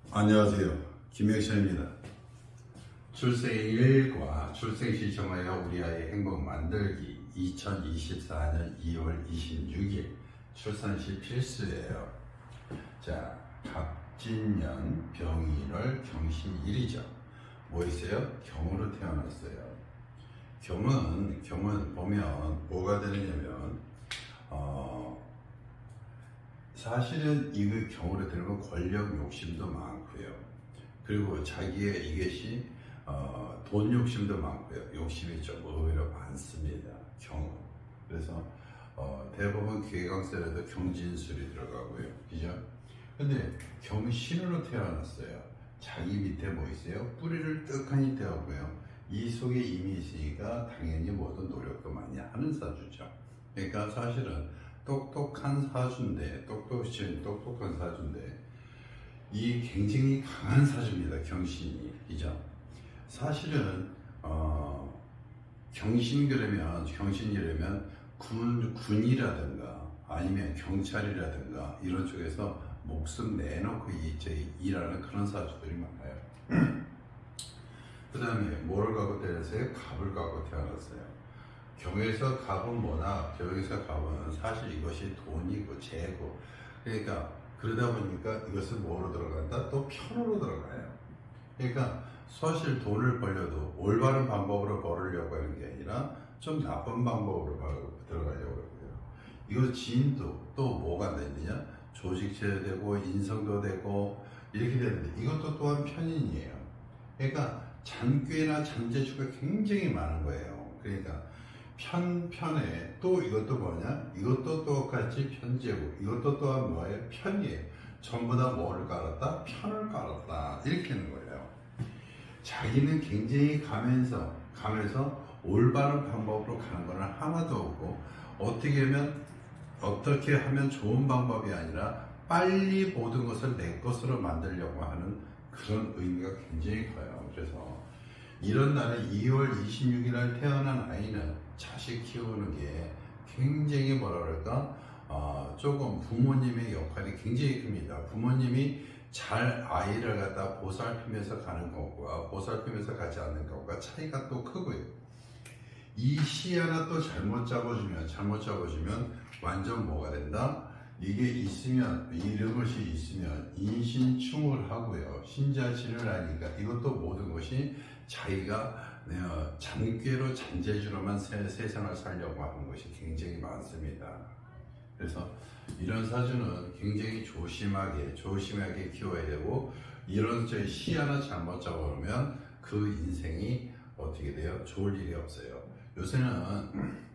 안녕하세요. 김혁천입니다. 출생일과 출생시 정하여 우리 아이의 행복 만들기 2024년 2월 26일 출산시 필수예요. 자, 갑진년 병일월 경신일이죠. 뭐 있어요? 경으로 태어났어요. 경은 보면 뭐가 되느냐면 사실은 이거 경우로 들면 권력 욕심도 많고요. 그리고 자기의 이것이 돈 욕심도 많고요. 욕심이 좀 의외로 많습니다. 경우. 그래서 대부분 괴강설에도 경진술이 들어가고요. 그죠? 근데 경신으로 태어났어요. 자기 밑에 뭐 있어요? 뿌리를 떡하니 떼었고요. 이 속에 이미 있으니까 당연히 모든 노력도 많이 하는 사주죠. 그러니까 사실은 똑똑한 사주인데, 똑똑한 사주인데, 이 굉장히 강한 사주입니다. 경신이. 그죠? 사실은, 경신이라면 군이라든가 아니면 경찰이라든가 이런 쪽에서 목숨 내놓고 일하는 그런 사주들이 많아요. 그 다음에 뭐를 갖고 태어났어요? 갑을 갖고 태어났어요. 경에서 갑은 뭐나, 경에서 갑은 사실 이것이 돈이고 재고, 그러니까 그러다 보니까 이것은 뭐로 들어간다? 또 편으로 들어가요. 그러니까 사실 돈을 벌려도 올바른 방법으로 벌으려고 하는 게 아니라 좀 나쁜 방법으로 들어가려고 하고요. 이거 지인도 또 뭐가 되느냐? 조직체도 되고 인성도 되고 이렇게 되는데 이것도 또한 편인이에요. 그러니까 잔꾀나 잔재주가 굉장히 많은 거예요. 그러니까 편에 또 이것도 뭐냐? 이것도 똑같이 편제고 이것도 또한 뭐예요? 편이에요. 전부 다 뭐를 깔았다? 편을 깔았다. 이렇게 하는 거예요. 자기는 굉장히 가면서 올바른 방법으로 가는 거는 하나도 없고 어떻게 하면 좋은 방법이 아니라 빨리 모든 것을 내 것으로 만들려고 하는 그런 의미가 굉장히 커요. 그래서 이런 날에 2월 26일 날 태어난 아이는 자식 키우는 게 굉장히 뭐라 그럴까? 조금 부모님의 역할이 굉장히 큽니다. 부모님이 잘 아이를 갖다 보살피면서 가는 것과 보살피면서 가지 않는 것과 차이가 또 크고요. 이 시 하나 또 잘못 잡아주면 완전 뭐가 된다? 이게 있으면, 이런 것이 있으면 인신충을 하고요. 신자신을 하니까 이것도 모든 것이 자기가 잔꾀로 잔재주로만 세상을 살려고 하는 것이 굉장히 많습니다. 그래서 이런 사주는 굉장히 조심하게 키워야 되고, 이런 시 하나 잘못 잡아오면 그 인생이 어떻게 돼요? 좋을 일이 없어요. 요새는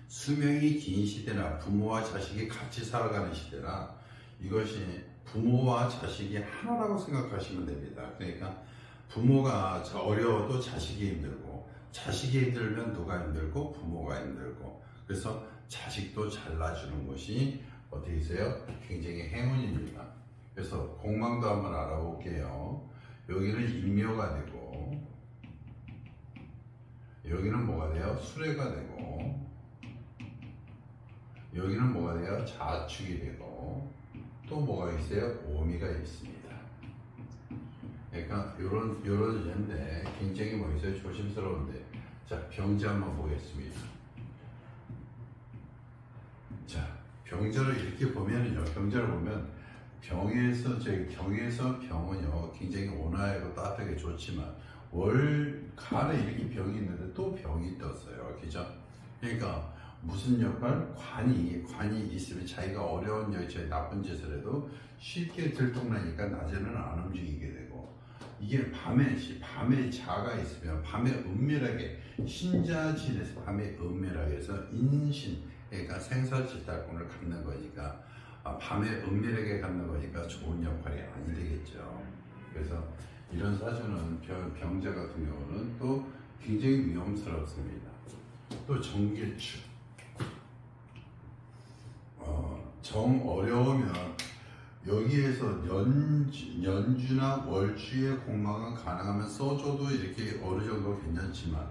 수명이 긴 시대나 부모와 자식이 같이 살아가는 시대나 이것이 부모와 자식이 하나라고 생각하시면 됩니다. 그러니까 부모가 어려워도 자식이 힘들고, 자식이 힘들면 누가 힘들고 부모가 힘들고, 그래서 자식도 잘나주는 것이 어떻게 있어요? 굉장히 행운입니다. 그래서 공망도 한번 알아볼게요. 여기는 인묘가 되고, 여기는 뭐가 돼요? 수레가 되고, 여기는 뭐가 돼요? 자축이 되고, 또 뭐가 있어요? 오미가 있습니다. 그러니까 요런 일인데 굉장히 뭐 있어요? 조심스러운데. 자, 병자 한번 보겠습니다. 자, 병자를 이렇게 보면은요, 병자를 보면 경에서 병은요 굉장히 온화하고 따뜻하게 좋지만 간에 이렇게 병이 있는데 또 병이 떴어요. 그죠? 그러니까 무슨 역할? 관이 있으면 자기가 어려운 나쁜 짓을 해도 쉽게 들통나니까 낮에는 안 움직이게 되고, 이게 밤에 자가 있으면 밤에 은밀하게 신자진에서 밤에 은밀하게 해서 인신, 그러니까 생사지탈권을 갖는 거니까 밤에 은밀하게 갖는 거니까 좋은 역할이 아니 되겠죠. 그래서 이런 사주는 병자 같은 경우는 또 굉장히 위험스럽습니다. 또 정길축, 정 어려우면 여기에서 연주나 월주의 공망은 가능하면 써줘도 이렇게 어느 정도 괜찮지만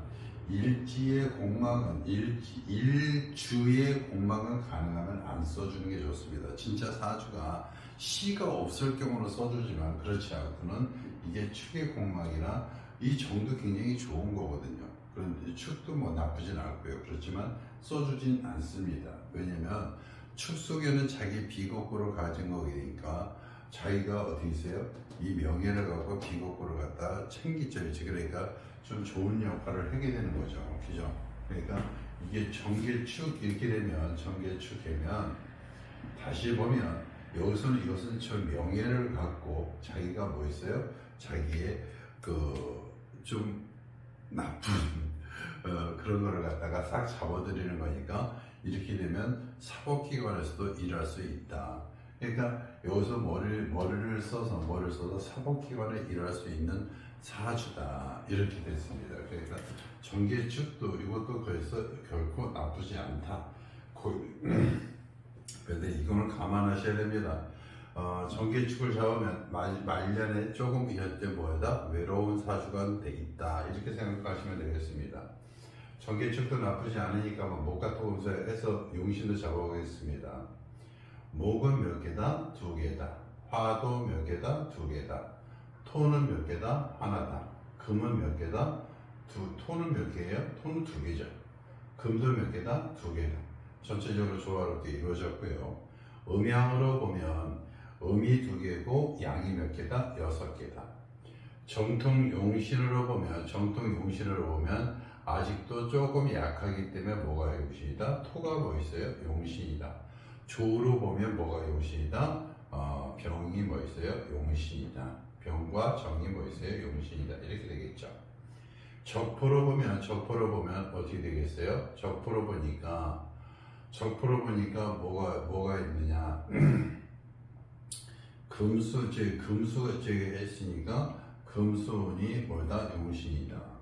일주의 공망은 가능하면 안 써주는 게 좋습니다. 진짜 사주가 시가 없을 경우는 써주지만 그렇지 않고는 이게 축의 공막이나 이 정도 굉장히 좋은 거거든요. 그런데 축도 뭐 나쁘진 않고요. 그렇지만 써주진 않습니다. 왜냐면 축 속에는 자기 비곡구를 가진 거니까 자기가 어떻게 있어요? 이 명예를 갖고 비곡구를 갖다 챙기죠. 그러니까 좀 좋은 역할을 하게 되는 거죠. 그죠? 그러니까 이게 정계축 이렇게 되면 정계축 되면 다시 보면 여기서는 이것은 저 명예를 갖고 자기가 뭐 있어요? 자기의 그 좀 나쁜 그런 거를 갖다가 싹 잡아들이는 거니까 이렇게 되면 사법기관에서도 일할 수 있다. 그러니까 여기서 머리를 써서 사법기관에 일할 수 있는 사주다 이렇게 됐습니다. 그러니까 정계축도 이것도 그래서 결코 나쁘지 않다. 그런데 이거는 감안하셔야 됩니다. 정계축을 잡으면 말년에 조금 현재 뭐다 외로운 사주가 돼 있다 이렇게 생각하시면 되겠습니다. 정계축도 나쁘지 않으니까 목화토금서에서 용신도 잡아보겠습니다. 목은 몇 개다? 2개다. 화도 몇 개다? 2개다. 토는 몇 개다? 하나다. 금은 몇 개다? 토는 몇 개예요? 토는 2개죠. 금도 몇 개다? 2개다. 전체적으로 조화롭게 이루어졌고요. 음양으로 보면 음이 2개고 양이 몇 개다? 6개다. 정통용신으로 보면 아직도 조금 약하기 때문에 뭐가 용신이다? 토가 뭐 있어요? 용신이다. 조로 보면 뭐가 용신이다? 병이 뭐 있어요? 용신이다. 병과 정이 뭐 있어요? 용신이다. 이렇게 되겠죠. 적포로 보면 어떻게 되겠어요? 적포로 보니까 뭐가 있느냐? 금수가 했으니까 금수운이 뭐다? 용신이다.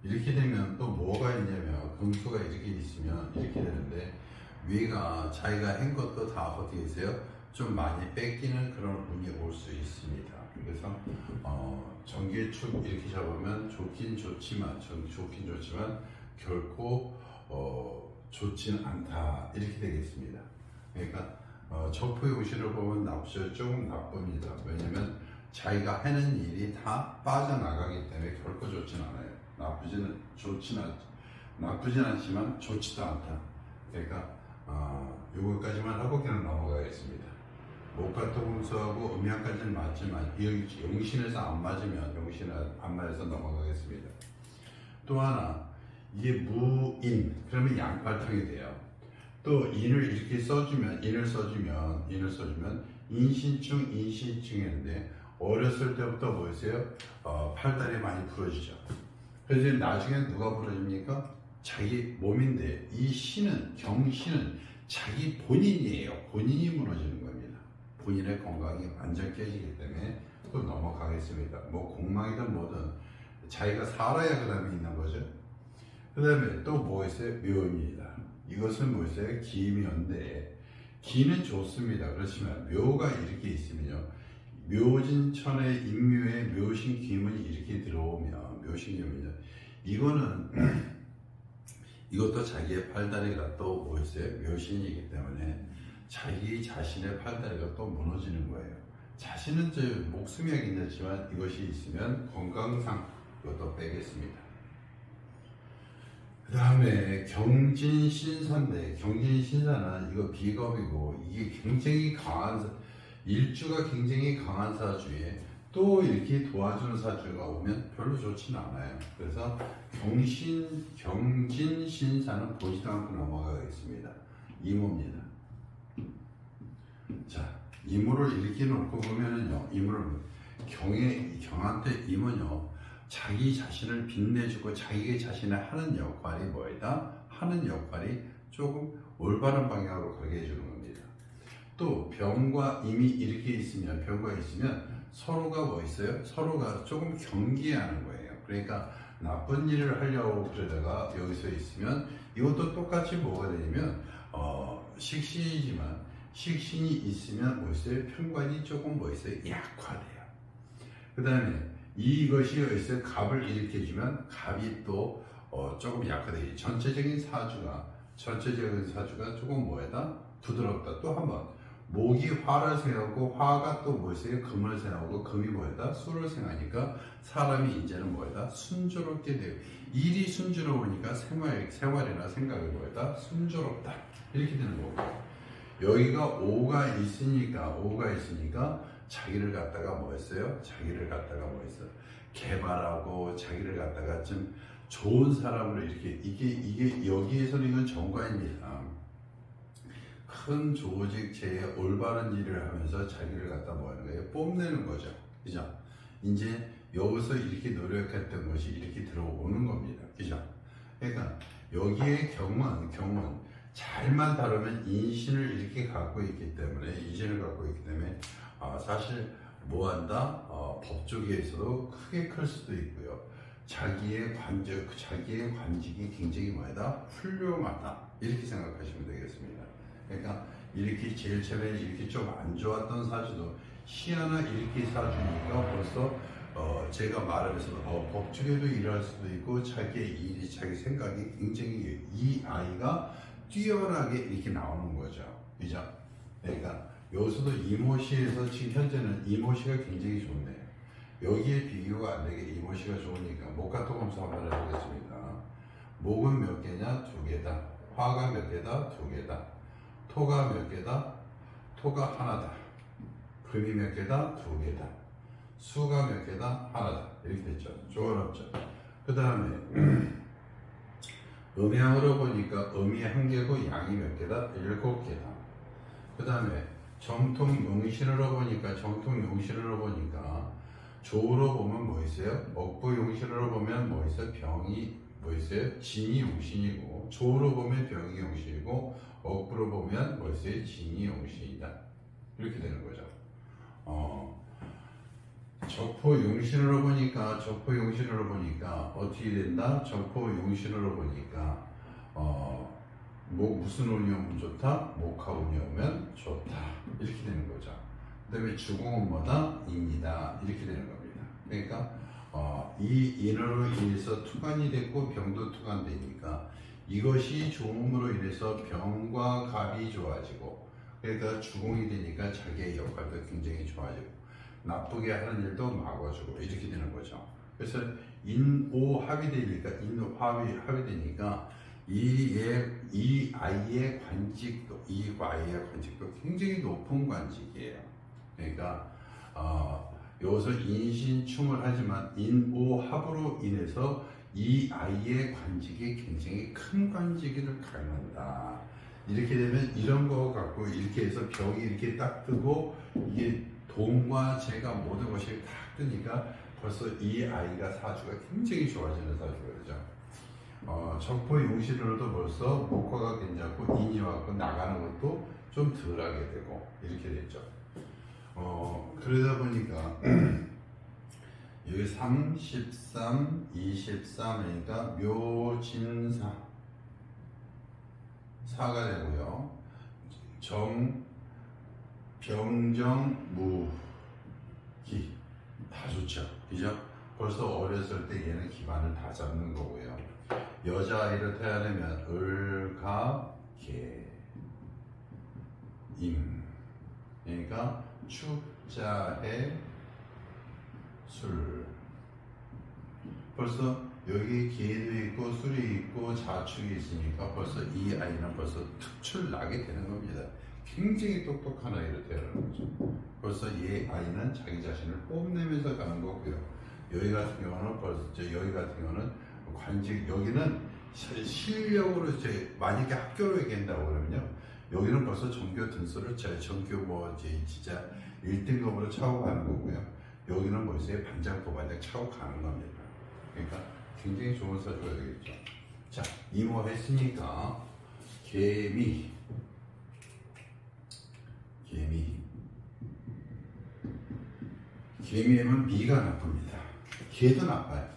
이렇게 되면 또 뭐가 있냐면 금수가 이렇게 있으면 이렇게 되는데 위가 자기가 한 것도 다 어떻게 있어요? 좀 많이 뺏기는 그런 운이 올 수 있습니다. 그래서 정계축 이렇게 잡으면 좋긴 좋지만 결코 좋지는 않다 이렇게 되겠습니다. 그러니까 적포용신을 보면 조금 나쁩니다. 왜냐면 자기가 하는 일이 다 빠져나가기 때문에 결코 좋지는 않아요. 나쁘진 않지만 좋지도 않다. 그러니까 요거까지만 하고 그냥 넘어가겠습니다. 목화토금수하고 음양까지는 맞지만 여기 용신에서 안 맞아서 넘어가겠습니다. 또 하나 이게 무인 그러면 양팔통이 돼요. 또 인을 이렇게 써주면 인신충인데 어렸을 때부터 뭐였어요? 팔다리 많이 부러지죠. 그래서 나중에 누가 부러집니까? 자기 몸인데 이 경신은 자기 본인이에요. 본인이 무너지는 겁니다. 본인의 건강이 완전 깨지기 때문에 또 넘어가겠습니다. 뭐 공망이든 뭐든 자기가 살아야 그 다음에 있는 거죠. 그 다음에 또 뭐 있어요? 묘입니다. 이것은 뭐 있어요? 기묘인데 기는 좋습니다. 그렇지만 묘가 이렇게 있으면요. 묘진천의 인묘에 묘신 기문이 이렇게 들어오면 이것도 자기의 팔다리가 또 뭐 있어요? 묘신이기 때문에 자기 자신의 팔다리가 또 무너지는 거예요. 자신은 목숨이 괜찮지만 이것이 있으면 건강상 이것도 빼겠습니다. 그 다음에 경진신사인데 경진신사는 이거 비겁이고 이게 굉장히 강한 일주가 굉장히 강한 사주에 또 이렇게 도와주는 사주가 오면 별로 좋지는 않아요. 그래서 경진신사는 보지도 않고 넘어가겠습니다. 이모입니다. 자, 이모를 이렇게 놓고 보면은요, 경한테 이모는요, 자기 자신을 빛내주고 자기 자신의 하는 역할이 뭐이다? 하는 역할이 조금 올바른 방향으로 가게 해주는 겁니다. 또 병과 임이 이렇게 있으면 서로가 뭐 있어요? 서로가 조금 경계하는 거예요. 그러니까 나쁜 일을 하려고 그러다가 여기서 있으면 이것도 똑같이 뭐가 되냐면 식신이지만 식신이 있으면 뭐 있어요? 편관이 조금 뭐 있어요? 약화돼요. 그 다음에 이것이 있어요. 갑을 일으켜주면 갑이 또 조금 약화돼요. 전체적인 사주가 조금 뭐에다? 부드럽다. 또 한번 목이 화를 생하고 화가 또 뭐였어요? 금을 생하고 금이 뭐였다? 수를 생하니까 사람이 이제는 뭐였다? 순조롭게 돼요. 일이 순조로우니까 생활이나 생각이 뭐였다? 순조롭다. 이렇게 되는 거고. 여기가 오가 있으니까 자기를 갖다가 뭐였어요? 자기를 갖다가 뭐였어요? 개발하고 자기를 갖다가 좀 좋은 사람으로 이게 여기에서는 이건 정과입니다. 큰 조직 제에 올바른 일을 하면서 자기를 갖다 뭐 하는 거예요? 뽐내는 거죠. 그죠? 이제 여기서 이렇게 노력했던 것이 이렇게 들어오는 겁니다. 그죠? 그러니까 여기에 경문 잘만 다루면 인신을 이렇게 갖고 있기 때문에 사실 뭐한다? 법조계에서도 크게 클 수도 있고요. 자기의 관직이 굉장히 뭐다? 훌륭하다. 이렇게 생각하시면 되겠습니다. 그러니까 이렇게 제일 처음에 이렇게 좀 안 좋았던 사주도 시하나 이렇게 사주니까 벌써 제가 말하면서 법조계도 일할 수도 있고 자기의 일이 자기 생각이 굉장히 이 아이가 뛰어나게 이렇게 나오는 거죠. 그죠? 그러니까 여기서도 이모시에서 지금 현재는 이모시가 굉장히 좋네요. 여기에 비교가 안 되게 이모시가 좋으니까 목화토 검사 한번 해보겠습니다. 목은 몇 개냐? 2개다. 화가 몇 개다? 2개다. 토가 몇 개다? 토가 하나다. 금이 몇 개다? 2개다. 수가 몇 개다? 하나다. 이렇게 됐죠. 조건없죠. 그 다음에 음양으로 보니까 음이 1개고 양이 몇 개다? 7개다. 그 다음에 정통용신으로 보니까 조로 보면 뭐 있어요? 억부용신으로 보면 뭐 있어요? 병이 뭐 있어요? 진이 용신이고, 조로 보면 병이 용신이고, 억부로 보면 뭐 있어요? 진이 용신이다. 이렇게 되는 거죠. 적포용신으로 보니까 어떻게 된다? 적포용신으로 보니까 무슨 운이 오면 좋다? 목화 운이 오면 좋다. 이렇게 되는 거죠. 그 다음에 주공은 뭐다? 인이다. 이렇게 되는 겁니다. 그러니까 이 인으로 인해서 투간이 됐고 병도 투간되니까 이것이 좋음으로 인해서 병과 갑이 좋아지고, 그러니까 주공이 되니까 자기의 역할도 굉장히 좋아지고 나쁘게 하는 일도 막아주고 이렇게 되는 거죠. 그래서 인오합이 되니까 이 아이의 관직도 굉장히 높은 관직이에요. 그러니까 여기서 인신충을 하지만 인오합으로 인해서 이 아이의 관직이 굉장히 큰 관직을 갖는다. 이렇게 되면 이런 거 갖고 이렇게 해서 병이 이렇게 딱 뜨고 이게 돈과 재가 모든 것이 딱 뜨니까 벌써 이 아이가 사주가 굉장히 좋아지는 사주가 그죠. 적포용신으로도 벌써 목화가 괜찮고 인이 왔고 나가는 것도 좀 덜하게 되고 이렇게 됐죠. 그러다 보니까 여기 3, 13, 23이니까 묘진사 사가 되고요. 병정무기 다 좋죠. 그죠? 벌써 어렸을 때 얘는 기반을 다 잡는 거고요. 여자아이를 태어나면 을갑개 임, 그러니까 축자해 술. 벌써 여기 기회도 있고 술이 있고 자축이 있으니까 벌써 이 아이는 벌써 특출 나게 되는 겁니다. 굉장히 똑똑한 아이로 태어나는 거죠. 벌써 이 아이는 자기 자신을 뽐내면서 가는 거고요. 여기 같은 경우는 관직, 여기는 실력으로 이제 만약에 학교로 얘기한다고 그러면요, 여기는 벌써 전교 등수를 전교 진짜 1등급으로 차고 가는 거고요. 여기는 뭐 있어요? 반장 부반장 차고 가는 겁니다. 그러니까 굉장히 좋은 사주가 되겠죠. 자, 이모 했으니까 개미에는 미가 나쁩니다. 개도 나빠요.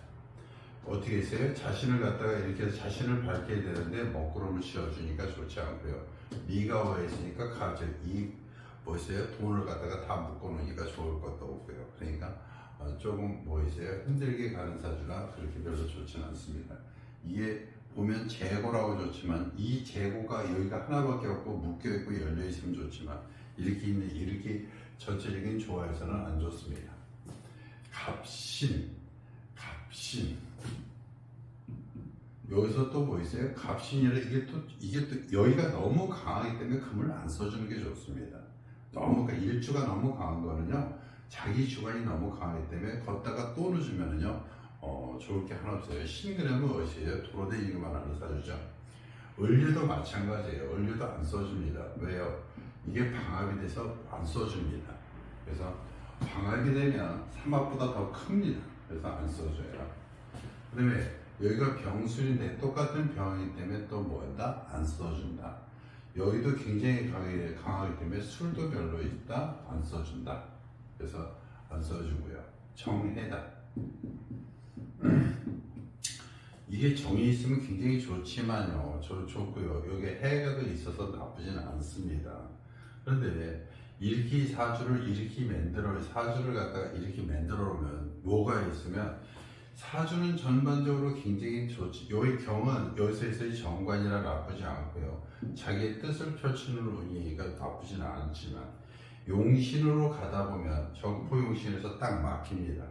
어떻게 했어요? 자신을 갖다가 이렇게 해서 자신을 밝혀야 되는데 먹구름을 씌워주니까 좋지 않고요. 미가 와 있으니까 갑자기 돈을 갖다가 다 묶어놓으니까 좋을 것도 없고요. 그러니까 조금 힘들게 가는 사주라 그렇게 별로 좋지는 않습니다. 이게 보면 재고라고 좋지만 이 재고가 여기가 하나밖에 없고 묶여있고 열려있으면 좋지만 이렇게 전체적인 조화에서는 안 좋습니다. 갑신. 여기서 또 뭐 있어요? 갑신이라 이게 또 여기가 너무 강하기 때문에 금을 안 써주는 게 좋습니다. 너무 일주가 너무 강한 거는요, 자기 주관이 너무 강하기 때문에 걷다가 또 늦으면은요, 좋을 게 하나 없어요. 신그램은 어디에요? 도로대기만 하는 사주죠. 을류도 마찬가지예요. 을류도 안 써줍니다. 왜요? 이게 방합이 돼서 안 써줍니다. 그래서 방합이 되면 삼합보다 더 큽니다. 그래서 안 써줘요. 그 다음에 여기가 병술인데 똑같은 병이기 때문에 또 뭐한다? 안 써준다. 여기도 굉장히 강하기 때문에 술도 별로 있다? 안 써준다. 그래서 안 써주고요. 정해다. 이게 정이 있으면 굉장히 좋지만요. 좋고요. 여기 해가 있어서 나쁘진 않습니다. 그런데 이렇게 사주를 갖다가 이렇게 만들어 놓으면 뭐가 있으면 사주는 전반적으로 굉장히 좋지. 여기 경은 여기서의 정관이라 나쁘지 않고요. 자기의 뜻을 펼치는 운이가 나쁘진 않지만 용신으로 가다 보면 정포용신에서 딱 막힙니다.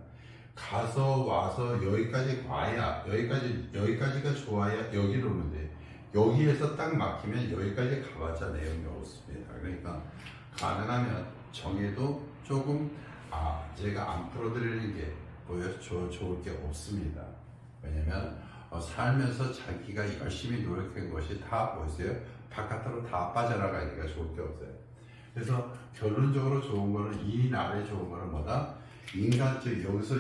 가서 와서 여기까지 와야 여기까지가 좋아야 여기로 오는데 여기에서 딱 막히면 여기까지 가봤자 내용이 없습니다. 그러니까 가능하면 정해도 조금 제가 안 풀어드리는 게 좋을 게 없습니다. 왜냐면 살면서 자기가 열심히 노력한 것이 다 보세요. 바깥으로 다 빠져나가니까 좋을 게 없어요. 그래서 결론적으로 좋은 거는 이 날에 좋은 거는 뭐다? 인간적 여기서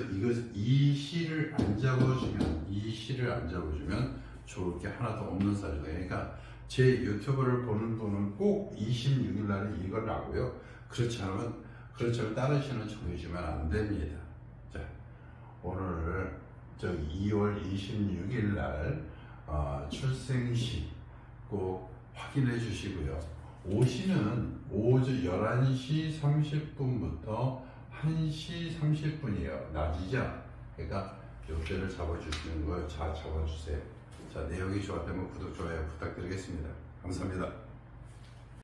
이 시를 안 잡아주면 좋을 게 하나도 없는 사주다. 그러니까 제 유튜브를 보는 분은 꼭 26일 날에 이걸 하고요. 그렇지 않으면 다른 시는 정해주면 안 됩니다. 자, 오늘 2월 26일 날 출생시 꼭 확인해 주시고요. 오시는 오전 11시 30분부터 1시 30분이에요. 낮이죠? 그러니까 요때를 잡아주시는 걸 잘 잡아주세요. 자, 내용이 좋았다면 구독, 좋아요 부탁드리겠습니다. 감사합니다.